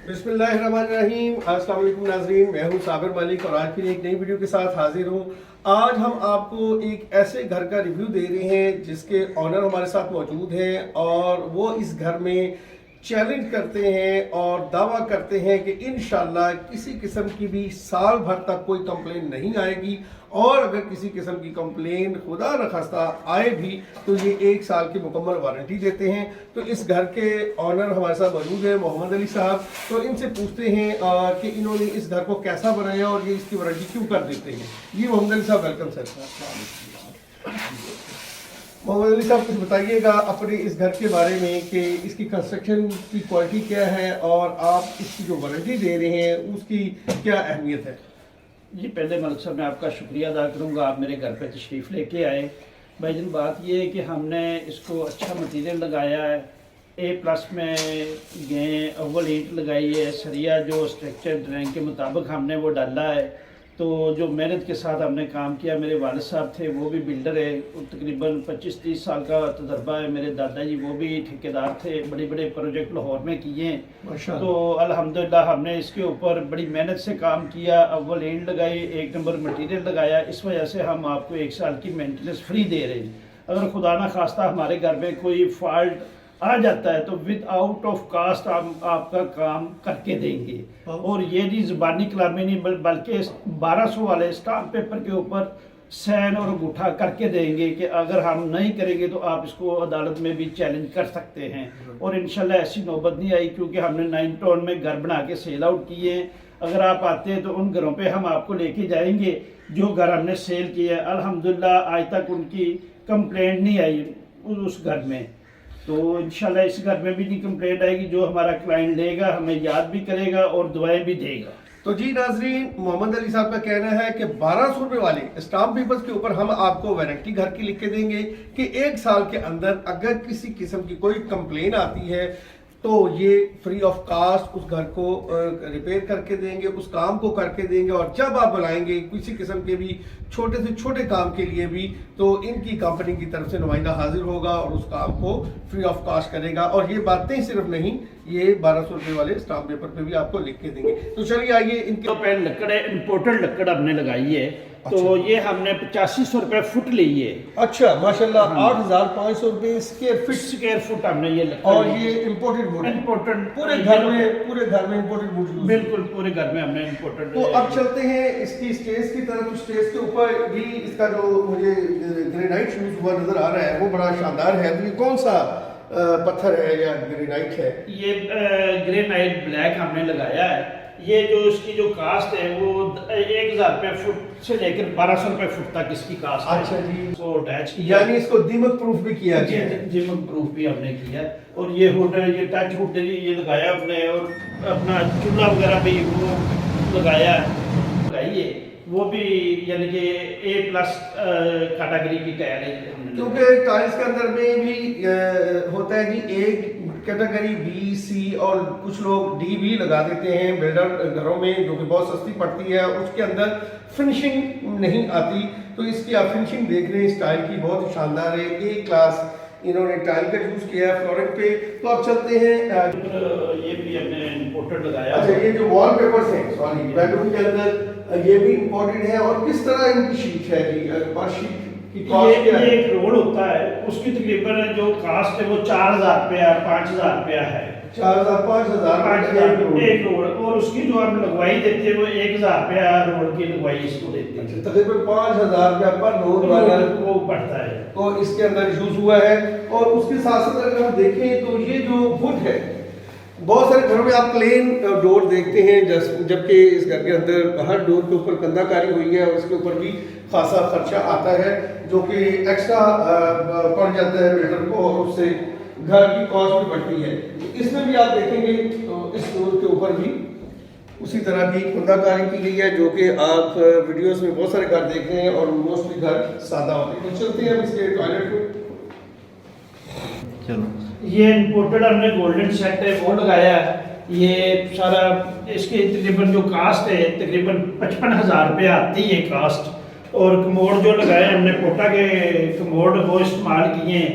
बिस्मिल्लाहिर्रहमानिर्रहीम। अस्सलाम वालेकुम नाज़रीन, मैं हूं साबिर मलिक और आज फिर एक नई वीडियो के साथ हाजिर हूं। आज हम आपको एक ऐसे घर का रिव्यू दे रहे हैं जिसके ऑनर हमारे साथ मौजूद हैं और वो इस घर में चैलेंज करते हैं और दावा करते हैं कि इंशाल्लाह किसी किस्म की भी साल भर तक कोई कंप्लेन नहीं आएगी और अगर किसी किस्म की कंप्लेन खुदा न खास्ता आए भी तो ये 1 साल की मुकम्मल वारंटी देते हैं। तो इस घर के ऑनर हमारे साथ मौजूद है मोहम्मद अली साहब। तो इनसे पूछते हैं कि इन्होंने इस घर को कैसा बनाया और ये इसकी वारंटी क्यों कर देते हैं। जी मोहम्मद अली साहब, वेलकम सर। मोहम्मद अली साहब, कुछ बताइएगा अपने इस घर के बारे में कि इसकी कंस्ट्रक्शन की क्वालिटी क्या है और आप इसकी जो वारंटी दे रहे हैं उसकी क्या अहमियत है। जी, पहले मलिक साहब मैं आपका शुक्रिया अदा करूँगा, आप मेरे घर पे तशरीफ़ लेके आए। भाईजान, बात ये है कि हमने इसको अच्छा मटीरियल लगाया है, A+ में गए, अव्वल ईंट लगाई है, सरिया जो स्ट्रक्चर ड्राइंग के मुताबिक हमने वो डाला है। तो जो मेहनत के साथ हमने काम किया, मेरे वालिद साहब थे वो भी बिल्डर है, तकरीबन 25-30 साल का तजर्बा है। मेरे दादाजी वो भी ठेकेदार थे, बड़े बड़े प्रोजेक्ट लाहौर में किए हैं। तो अल्हम्दुलिल्लाह हमने इसके ऊपर बड़ी मेहनत से काम किया, अव्वल ईंट लगाई, 1 नंबर मटीरियल लगाया। इस वजह से हम आपको 1 साल की मेंटेनेंस फ्री दे रहे हैं। अगर खुदा ना खास्ता हमारे घर में कोई फॉल्ट आ जाता है तो विद आउट ऑफ कास्ट हम आपका काम करके देंगे। और ये नहीं ज़बानी कलामी नहीं, बल्कि 1200 वाले स्टाम्प पेपर के ऊपर साइन और अंगूठा करके देंगे कि अगर हम नहीं करेंगे तो आप इसको अदालत में भी चैलेंज कर सकते हैं। और इंशाल्लाह ऐसी नौबत नहीं आई, क्योंकि हमने 9 टाउन में घर बना के सेल आउट किए हैं। अगर आप आते हैं तो उन घरों पे हम आपको लेके जाएंगे जो घर हमने सेल किए हैं। अल्हम्दुलिल्लाह आज तक उनकी कंप्लेंट नहीं आई उस घर में। तो इंशाल्लाह इस घर में भी नहीं कंप्लेंट आएगी। जो हमारा क्लाइंट लेगा हमें याद भी करेगा और दुआएं भी देगा। तो जी नाजरीन, मोहम्मद अली साहब का कहना है कि 1200 रुपए वाले स्टाम्प पेपर्स के ऊपर हम आपको वारंटी घर की लिख के देंगे कि 1 साल के अंदर अगर किसी किस्म की कोई कंप्लेन आती है तो ये फ्री ऑफ कास्ट उस घर को रिपेयर करके देंगे, उस काम को करके देंगे। और जब आप बुलाएंगे किसी किस्म के भी छोटे से छोटे काम के लिए भी तो इनकी कंपनी की तरफ से नुमाइंदा हाजिर होगा और उस काम को फ्री ऑफ कास्ट करेगा। और ये बातें सिर्फ नहीं, ये 1200 रुपए वाले स्टाम्प पेपर पे भी आपको लिख के देंगे। तो चलिए आइए इनके पे लकड़ है, इम्पोर्टेड लकड़ हमने लगाई है। तो ये हमने 8500 रुपये फुट ली है। अच्छा माशाल्लाह, 8500 रुपए स्क्वायर फुट हमने ये लकड़। और ये इम्पोर्टेड वुड, इम्पोर्टेड पूरे घर में इम्पोर्टेड वुड, बिल्कुल पूरे घर में हमने इम्पोर्टेड। तो अब चलते हैं इसकी स्टेज की तरफ। तो स्टेज के ऊपर भी इसका जो मुझे ग्रेनाइट यूज हुआ नजर आ रहा है वो बड़ा शानदार है। तो ये कौन सा पत्थर है या ग्रेनाइट है? ये ग्रेनाइट ब्लैक हमने लगाया है। ये जो इसकी जो कास्ट है वो 1000 रुपये फुट से लेकर 1200 रुपये फुट तक इसकी कास्ट है। अच्छा जी, तो अटैच किया, यानी इसको दीमक प्रूफ भी किया गया है। दीमक प्रूफ भी हमने किया। और ये हुड, ये टच हुड ये लगाया हमने, और अपना चूल्हा वगैरह भी वो लगाया है। वो भी यानी कि A+ कैटेगरी की टाइल है। क्योंकि टाइल्स के अंदर में भी होता है जी एक कैटेगरी B, C और कुछ लोग D भी लगा देते हैं बिल्डर घरों में, जो कि बहुत सस्ती पड़ती है। उसके अंदर फिनिशिंग नहीं आती। तो इसकी आप फिनिशिंग देख रहे हैं, स्टाइल की बहुत शानदार है। A+ इन्होंने टाइल का यूज किया है फ्लोरिंग पे। तो आप चलते हैं, ये भी हमने इम्पोर्टेड लगाया। अच्छा, ये जो वॉल पेपर्स हैं सॉरी बेडरूम के अंदर ये भी इम्पोर्टेड है। और किस तरह इनकी शीट है जी, पर शीट की कॉस्ट क्या है? ये एक रोड होता है, उसकी तकरीबन जो कास्ट है वो 4000 रुपया 5000 रुपया है। 4000 5000 एक रोड। और उसकी जो हम लगवाई देते हैं वो 1000 रुपया रोड की लगवाई इसको देते हैं। तकरीबन 5000 रुपया पर रोड वाला वो पड़ता है। तो इसके अंदर यूज हुआ है। और उसके साथ साथ अगर हम देखें तो ये जो वुड है, बहुत सारे घरों में आप प्लेन डोर देखते हैं, जबकि इस घर के अंदर हर डोर के ऊपर कंधाकारी हुई है और उसके ऊपर भी खासा खर्चा आता है जो कि एक्स्ट्रा पड़ जाता है बिल्डर को और उससे घर की कॉस्ट भी बढ़ती है। इसमें भी आप देखेंगे तो इस डोर के ऊपर भी उसी तरह की कंधाकारी की गई है, जो कि आप वीडियोस में बहुत सारे घर देखते हैं और मोस्टली घर सादा होते हैं। तो चलते हैं हम इसके टॉयलेट को। चलो, ये इम्पोर्टेड हमने गोल्डन सेट है वो लगाया है। ये सारा इसके तकरीबन जो कास्ट है तकरीबन 55,000 रुपये आती है कास्ट। और कमोड जो लगाए हमने कोटा के कमोड वो इस्तेमाल किए हैं।